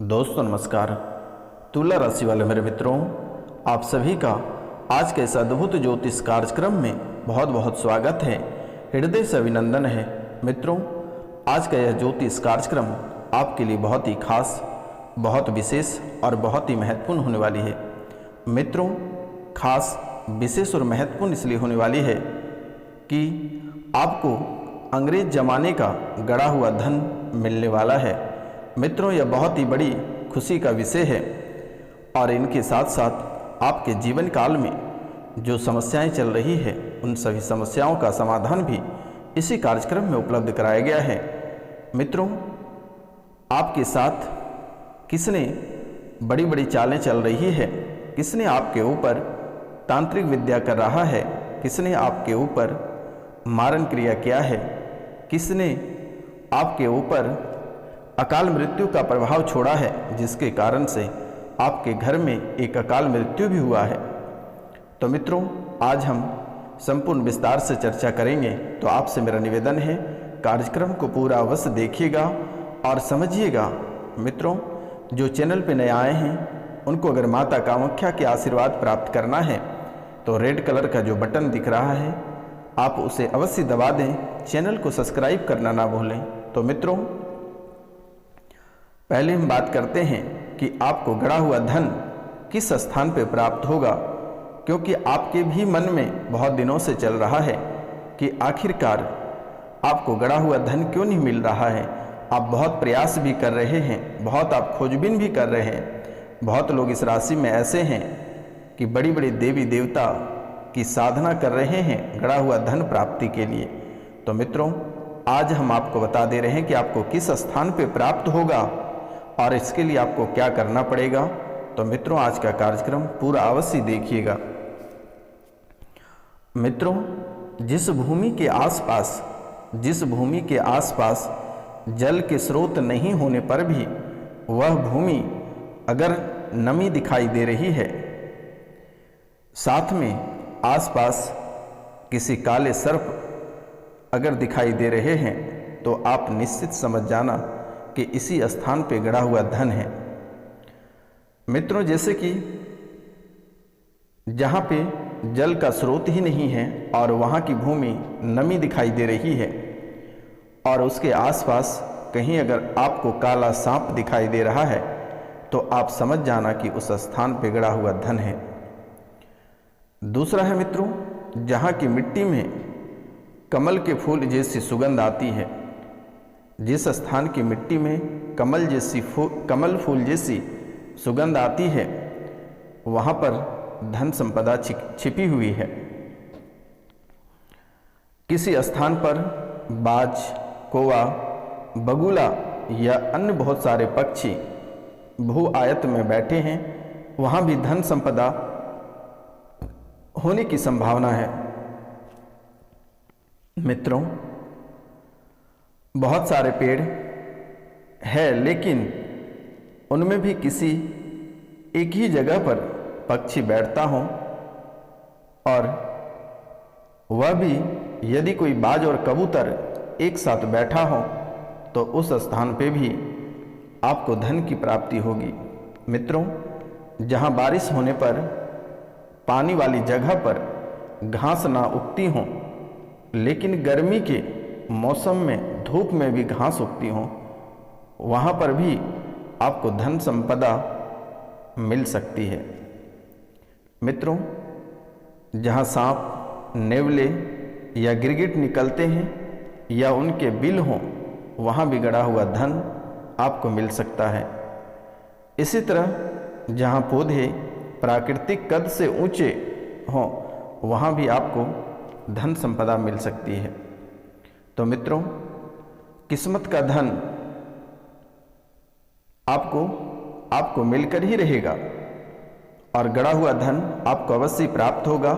दोस्तों नमस्कार। तुला राशि वाले मेरे मित्रों, आप सभी का आज के इस अद्भुत ज्योतिष कार्यक्रम में बहुत बहुत स्वागत है, हृदय से अभिनंदन है। मित्रों, आज का यह ज्योतिष कार्यक्रम आपके लिए बहुत ही खास, बहुत विशेष और बहुत ही महत्वपूर्ण होने वाली है। मित्रों, खास, विशेष और महत्वपूर्ण इसलिए होने वाली है कि आपको अंग्रेज जमाने का गड़ा हुआ धन मिलने वाला है। मित्रों, यह बहुत ही बड़ी खुशी का विषय है और इनके साथ साथ आपके जीवन काल में जो समस्याएं चल रही है उन सभी समस्याओं का समाधान भी इसी कार्यक्रम में उपलब्ध कराया गया है। मित्रों, आपके साथ किसने बड़ी बड़ी चालें चल रही है, किसने आपके ऊपर तांत्रिक विद्या कर रहा है, किसने आपके ऊपर मारण क्रिया किया है, किसने आपके ऊपर अकाल मृत्यु का प्रभाव छोड़ा है, जिसके कारण से आपके घर में एक अकाल मृत्यु भी हुआ है। तो मित्रों, आज हम संपूर्ण विस्तार से चर्चा करेंगे। तो आपसे मेरा निवेदन है, कार्यक्रम को पूरा अवश्य देखिएगा और समझिएगा। मित्रों, जो चैनल पर नए आए हैं उनको अगर माता कामाख्या के आशीर्वाद प्राप्त करना है तो रेड कलर का जो बटन दिख रहा है आप उसे अवश्य दबा दें, चैनल को सब्सक्राइब करना ना भूलें। तो मित्रों, पहले हम बात करते हैं कि आपको गड़ा हुआ धन किस स्थान पर प्राप्त होगा, क्योंकि आपके भी मन में बहुत दिनों से चल रहा है कि आखिरकार आपको गड़ा हुआ धन क्यों नहीं मिल रहा है। आप बहुत प्रयास भी कर रहे हैं, बहुत आप खोजबीन भी कर रहे हैं। बहुत लोग इस राशि में ऐसे हैं कि बड़ी बड़ी देवी देवता की साधना कर रहे हैं गड़ा हुआ धन प्राप्ति के लिए। तो मित्रों, आज हम आपको बता दे रहे हैं कि आपको किस स्थान पर प्राप्त होगा और इसके लिए आपको क्या करना पड़ेगा। तो मित्रों, आज का कार्यक्रम पूरा अवश्य देखिएगा। मित्रों, जिस भूमि के आसपास जल के स्रोत नहीं होने पर भी वह भूमि अगर नमी दिखाई दे रही है, साथ में आसपास किसी काले सर्प अगर दिखाई दे रहे हैं, तो आप निश्चित समझ जाना कि इसी स्थान पे गड़ा हुआ धन है। मित्रों, जैसे कि जहाँ पे जल का स्रोत ही नहीं है और वहाँ की भूमि नमी दिखाई दे रही है और उसके आसपास कहीं अगर आपको काला सांप दिखाई दे रहा है, तो आप समझ जाना कि उस स्थान पे गड़ा हुआ धन है। दूसरा है मित्रों, जहाँ की मिट्टी में कमल के फूल जैसी सुगंध आती है, जिस स्थान की मिट्टी में कमल फूल जैसी सुगंध आती है, वहाँ पर धन संपदा छिपी हुई है। किसी स्थान पर बाज, कौवा, बगुला या अन्य बहुत सारे पक्षी भू आयत में बैठे हैं, वहाँ भी धन संपदा होने की संभावना है। मित्रों, बहुत सारे पेड़ है, लेकिन उनमें भी किसी एक ही जगह पर पक्षी बैठता हो और वह भी यदि कोई बाज और कबूतर एक साथ बैठा हो तो उस स्थान पे भी आपको धन की प्राप्ति होगी। मित्रों, जहाँ बारिश होने पर पानी वाली जगह पर घास ना उगती हो, लेकिन गर्मी के मौसम में धूप में भी घास उगती हो, वहाँ पर भी आपको धन संपदा मिल सकती है। मित्रों, जहाँ सांप, नेवले या गिरगिट निकलते हैं या उनके बिल हों, वहाँ भी गड़ा हुआ धन आपको मिल सकता है। इसी तरह जहाँ पौधे प्राकृतिक कद से ऊंचे हों, वहाँ भी आपको धन संपदा मिल सकती है। तो मित्रों, किस्मत का धन आपको मिलकर ही रहेगा और गड़ा हुआ धन आपको अवश्य प्राप्त होगा।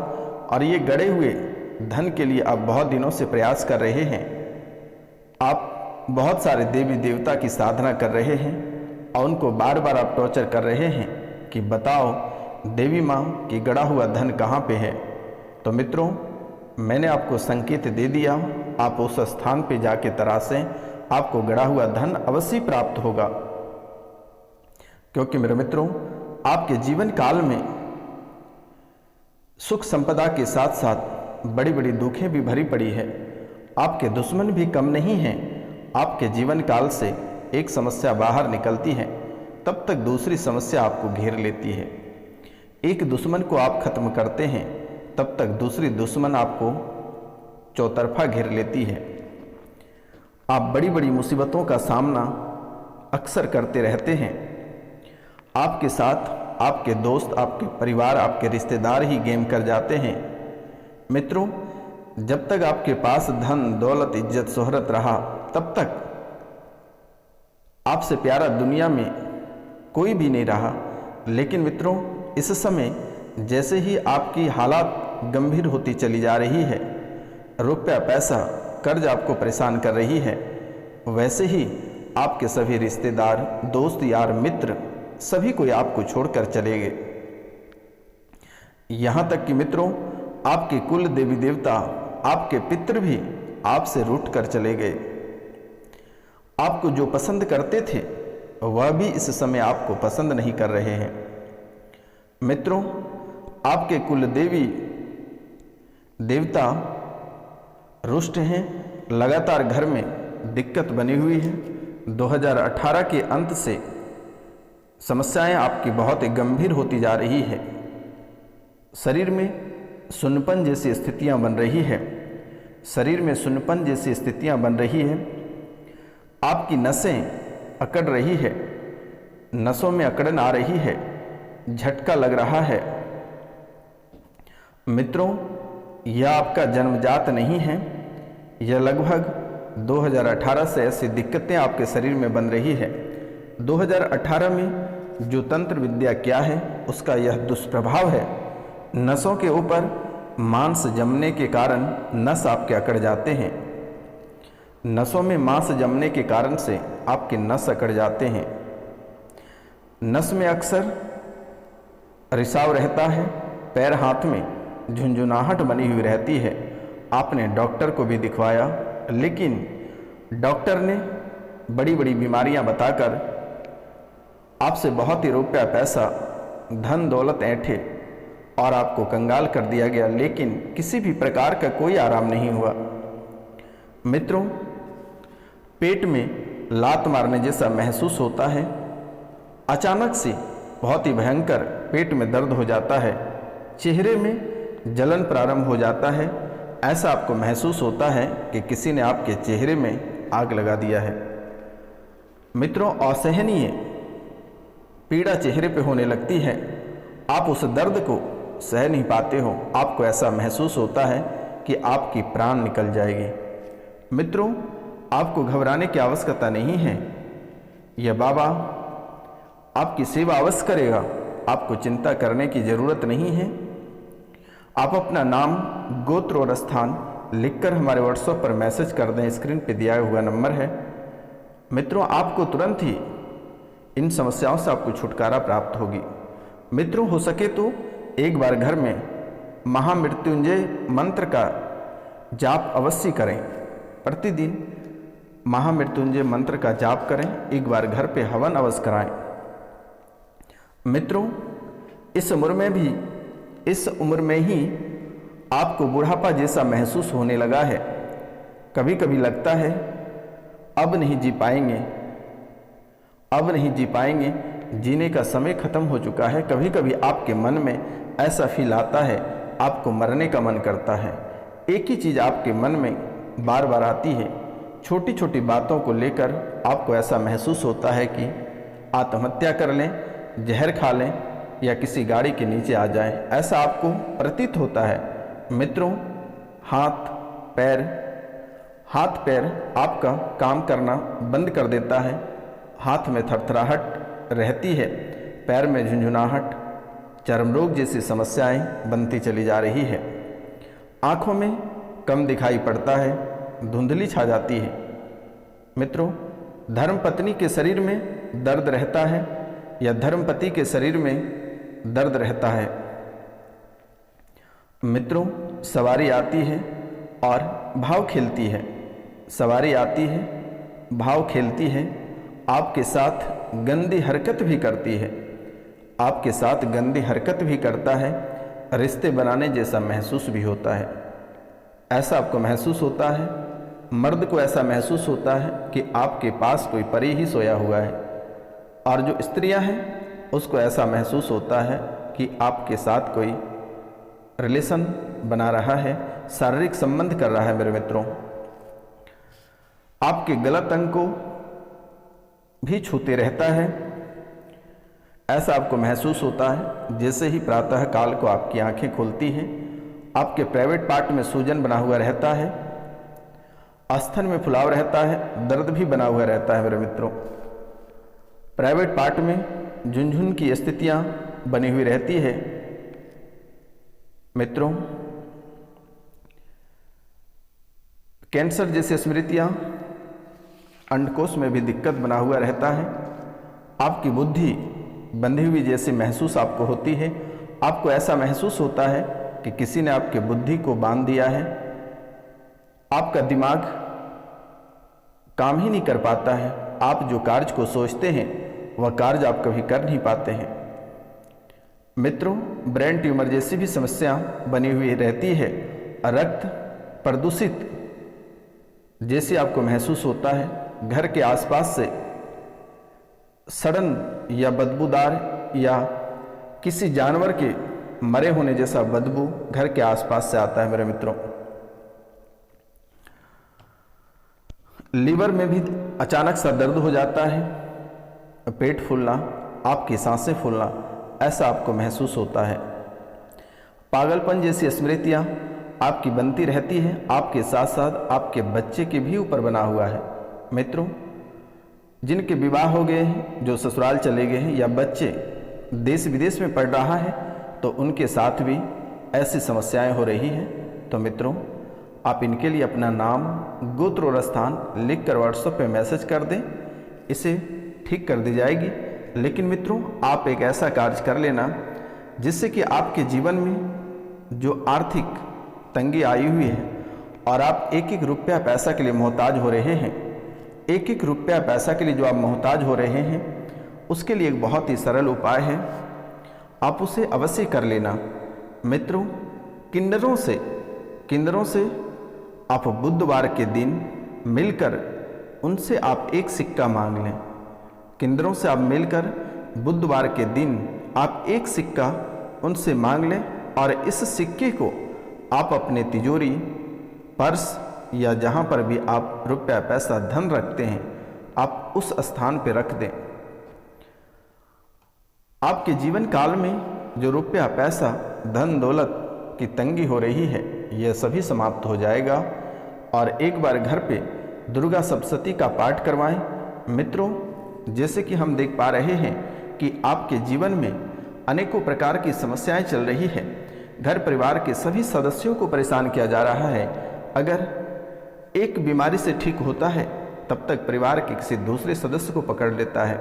और ये गड़े हुए धन के लिए आप बहुत दिनों से प्रयास कर रहे हैं, आप बहुत सारे देवी देवता की साधना कर रहे हैं और उनको बार बार आप टॉर्चर कर रहे हैं कि बताओ देवी माँ कि गड़ा हुआ धन कहाँ पे है। तो मित्रों, मैंने आपको संकेत दे दिया, आप उस स्थान पे जाके तरासें, आपको गड़ा हुआ धन अवश्य प्राप्त होगा। क्योंकि मेरे मित्रों, आपके जीवन काल में सुख संपदा के साथ साथ बड़ी बड़ी दुखें भी भरी पड़ी है। आपके दुश्मन भी कम नहीं हैं। आपके जीवन काल से एक समस्या बाहर निकलती है, तब तक दूसरी समस्या आपको घेर लेती है। एक दुश्मन को आप खत्म करते हैं, तब तक दूसरी दुश्मन आपको चौतरफा घेर लेती है। आप बड़ी बड़ी मुसीबतों का सामना अक्सर करते रहते हैं। आपके साथ आपके दोस्त, आपके परिवार, आपके रिश्तेदार ही गेम कर जाते हैं। मित्रों, जब तक आपके पास धन, दौलत, इज्जत, शोहरत रहा, तब तक आपसे प्यारा दुनिया में कोई भी नहीं रहा। लेकिन मित्रों, इस समय जैसे ही आपकी हालात गंभीर होती चली जा रही है, रुपया, पैसा, कर्ज आपको परेशान कर रही है, वैसे ही आपके सभी रिश्तेदार, दोस्त, यार, मित्र सभी कोई आपको छोड़कर चले गए। यहाँ तक कि मित्रों, आपके कुल देवी देवता, आपके पितृ भी आपसे रूठ कर चले गए। आपको जो पसंद करते थे वह भी इस समय आपको पसंद नहीं कर रहे हैं। मित्रों, आपके कुल देवी देवता रुष्ट हैं। लगातार घर में दिक्कत बनी हुई है। 2018 के अंत से समस्याएं आपकी बहुत गंभीर होती जा रही है। शरीर में सुन्नपन जैसी स्थितियां बन रही है। शरीर में सुन्नपन जैसी स्थितियां बन रही है। आपकी नसें अकड़ रही है। नसों में अकड़न आ रही है। झटका लग रहा है। मित्रों, यह आपका जन्मजात नहीं है। यह लगभग 2018 से ऐसी दिक्कतें आपके शरीर में बन रही है। 2018 में जो तंत्र विद्या क्या है, उसका यह दुष्प्रभाव है। नसों के ऊपर मांस जमने के कारण नस आपके अकड़ जाते हैं। नसों में मांस जमने के कारण से आपके नस अकड़ जाते हैं। नस में अक्सर रिसाव रहता है। पैर हाथ में झुंझुनाहट बनी हुई रहती है। आपने डॉक्टर को भी दिखवाया, लेकिन डॉक्टर ने बड़ी बड़ी बीमारियां बताकर आपसे बहुत ही रुपया, पैसा, धन दौलत ऐंठे और आपको कंगाल कर दिया गया, लेकिन किसी भी प्रकार का कोई आराम नहीं हुआ। मित्रों, पेट में लात मारने जैसा महसूस होता है। अचानक से बहुत ही भयंकर पेट में दर्द हो जाता है। चेहरे में जलन प्रारंभ हो जाता है। ऐसा आपको महसूस होता है कि किसी ने आपके चेहरे में आग लगा दिया है। मित्रों, असहनीय पीड़ा चेहरे पे होने लगती है। आप उस दर्द को सह नहीं पाते हो। आपको ऐसा महसूस होता है कि आपकी प्राण निकल जाएगी। मित्रों, आपको घबराने की आवश्यकता नहीं है। यह बाबा आपकी सेवा अवश्य करेगा। आपको चिंता करने की जरूरत नहीं है। आप अपना नाम, गोत्र और स्थान लिखकर हमारे व्हाट्सएप पर मैसेज कर दें। स्क्रीन पे दिया हुआ नंबर है। मित्रों, आपको तुरंत ही इन समस्याओं से आपको छुटकारा प्राप्त होगी। मित्रों, हो सके तो एक बार घर में महामृत्युंजय मंत्र का जाप अवश्य करें। प्रतिदिन महामृत्युंजय मंत्र का जाप करें। एक बार घर पे हवन अवश्य कराएं। मित्रों, इस उम्र में ही आपको बुढ़ापा जैसा महसूस होने लगा है। कभी कभी लगता है अब नहीं जी पाएंगे, अब नहीं जी पाएंगे, जीने का समय खत्म हो चुका है। कभी कभी आपके मन में ऐसा फील आता है, आपको मरने का मन करता है। एक ही चीज़ आपके मन में बार बार आती है। छोटी छोटी बातों को लेकर आपको ऐसा महसूस होता है कि आत्महत्या कर लें, जहर खा लें या किसी गाड़ी के नीचे आ जाएं। ऐसा आपको प्रतीत होता है। मित्रों, हाथ पैर आपका काम करना बंद कर देता है। हाथ में थरथराहट रहती है। पैर में झुंझुनाहट, चर्म रोग जैसी समस्याएं बनती चली जा रही है। आँखों में कम दिखाई पड़ता है, धुंधली छा जाती है। मित्रों, धर्मपत्नी के शरीर में दर्द रहता है या धर्मपति के शरीर में दर्द रहता है। मित्रों, सवारी आती है और भाव खेलती है। सवारी आती है, भाव खेलती है। आपके साथ गंदी हरकत भी करती है, आपके साथ गंदी हरकत भी करता है, रिश्ते बनाने जैसा महसूस भी होता है। ऐसा आपको महसूस होता है, मर्द को ऐसा महसूस होता है कि आपके पास कोई परी ही सोया हुआ है, और जो स्त्रियां हैं उसको ऐसा महसूस होता है कि आपके साथ कोई रिलेशन बना रहा है, शारीरिक संबंध कर रहा है। मेरे मित्रों, आपके गलत अंग को भी छूते रहता है। ऐसा आपको महसूस होता है जैसे ही प्रातः काल को आपकी आंखें खुलती हैं, आपके प्राइवेट पार्ट में सूजन बना हुआ रहता है, आस्थन में फुलाव रहता है, दर्द भी बना हुआ रहता है। मेरे मित्रों, प्राइवेट पार्ट में झुनझुन की स्थितियां बनी हुई रहती है। मित्रों, कैंसर जैसी स्मृतियां, अंडकोश में भी दिक्कत बना हुआ रहता है, आपकी बुद्धि बंधी हुई जैसी महसूस आपको होती है। आपको ऐसा महसूस होता है कि किसी ने आपके बुद्धि को बांध दिया है, आपका दिमाग काम ही नहीं कर पाता है, आप जो कार्य को सोचते हैं वह कार्य आप कभी कर नहीं पाते हैं। मित्रों, ब्रेन ट्यूमर जैसी भी समस्या बनी हुई रहती है, रक्त प्रदूषित जैसे आपको महसूस होता है, घर के आसपास से सड़न या बदबूदार या किसी जानवर के मरे होने जैसा बदबू घर के आसपास से आता है। मेरे मित्रों, लीवर में भी अचानक सा दर्द हो जाता है, पेट फूलना, आपकी सांसें फूलना, ऐसा आपको महसूस होता है। पागलपन जैसी स्मृतियां आपकी बनती रहती है, आपके साथ साथ आपके बच्चे के भी ऊपर बना हुआ है। मित्रों, जिनके विवाह हो गए हैं, जो ससुराल चले गए हैं, या बच्चे देश विदेश में पढ़ रहा है, तो उनके साथ भी ऐसी समस्याएं हो रही हैं। तो मित्रों, आप इनके लिए अपना नाम, गोत्र और स्थान लिख कर व्हाट्सएप पे मैसेज कर दें, इसे ठीक कर दी जाएगी। लेकिन मित्रों, आप एक ऐसा कार्य कर लेना जिससे कि आपके जीवन में जो आर्थिक तंगी आई हुई है और आप एक एक रुपया पैसा के लिए मोहताज हो रहे हैं, एक एक रुपया पैसा के लिए जो आप मोहताज हो रहे हैं, उसके लिए एक बहुत ही सरल उपाय है, आप उसे अवश्य कर लेना। मित्रों, किन्नरों से आप बुधवार के दिन मिलकर उनसे आप एक सिक्का मांग लें। किन्नरों से आप मिलकर बुधवार के दिन आप एक सिक्का उनसे मांग लें, और इस सिक्के को आप अपने तिजोरी, पर्स या जहाँ पर भी आप रुपया पैसा धन रखते हैं, आप उस स्थान पर रख दें। आपके जीवन काल में जो रुपया पैसा, धन दौलत की तंगी हो रही है, यह सभी समाप्त हो जाएगा। और एक बार घर पे दुर्गा सप्तशती का पाठ करवाएं। मित्रों, जैसे कि हम देख पा रहे हैं कि आपके जीवन में अनेकों प्रकार की समस्याएं चल रही है, घर परिवार के सभी सदस्यों को परेशान किया जा रहा है। अगर एक बीमारी से ठीक होता है, तब तक परिवार के किसी दूसरे सदस्य को पकड़ लेता है।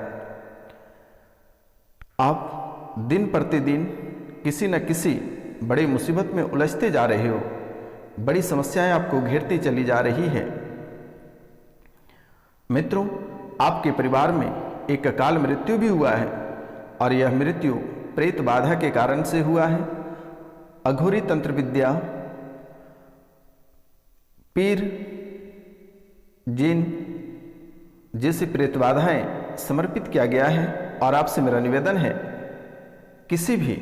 आप दिन प्रतिदिन किसी न किसी बड़ी मुसीबत में उलझते जा रहे हो, बड़ी समस्याएं आपको घेरती चली जा रही है। मित्रों, आपके परिवार में एक अकाल मृत्यु भी हुआ है, और यह मृत्यु प्रेत बाधा के कारण से हुआ है। अघोरी तंत्र विद्या, पीर, जिन जैसी प्रेत बाधाएं समर्पित किया गया है। और आपसे मेरा निवेदन है, किसी भी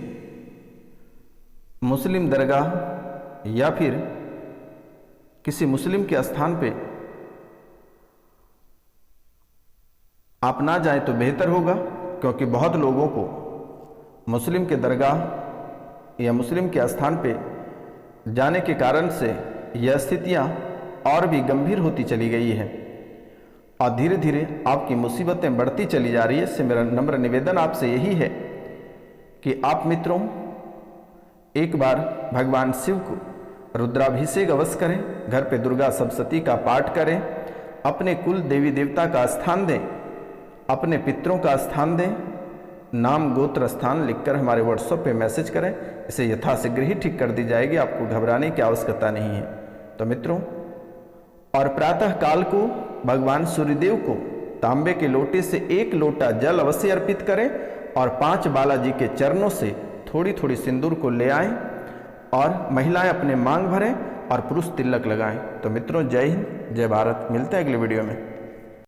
मुस्लिम दरगाह या फिर किसी मुस्लिम के स्थान पे आप ना जाएं तो बेहतर होगा, क्योंकि बहुत लोगों को मुस्लिम के दरगाह या मुस्लिम के स्थान पे जाने के कारण से यह स्थितियां और भी गंभीर होती चली गई है, और धीरे धीरे आपकी मुसीबतें बढ़ती चली जा रही है। इससे मेरा नम्र निवेदन आपसे यही है कि आप मित्रों एक बार भगवान शिव को रुद्राभिषेक अवश्य करें, घर पे दुर्गा सप्तशती का पाठ करें, अपने कुल देवी देवता का स्थान दें, अपने पितरों का स्थान दें, नाम गोत्र स्थान लिखकर हमारे व्हाट्सएप पे मैसेज करें। इसे यथाशीघ्र ही ठीक कर दी जाएगी, आपको घबराने की आवश्यकता नहीं है। तो मित्रों, और प्रातः काल को भगवान सूर्यदेव को तांबे के लोटे से 1 लोटा जल अवश्य अर्पित करें और 5 बालाजी के चरणों से थोड़ी थोड़ी सिंदूर को ले आएं और महिलाएं अपने मांग भरें और पुरुष तिलक लगाएं। तो मित्रों, जय हिंद, जय भारत। मिलते हैं अगले वीडियो में।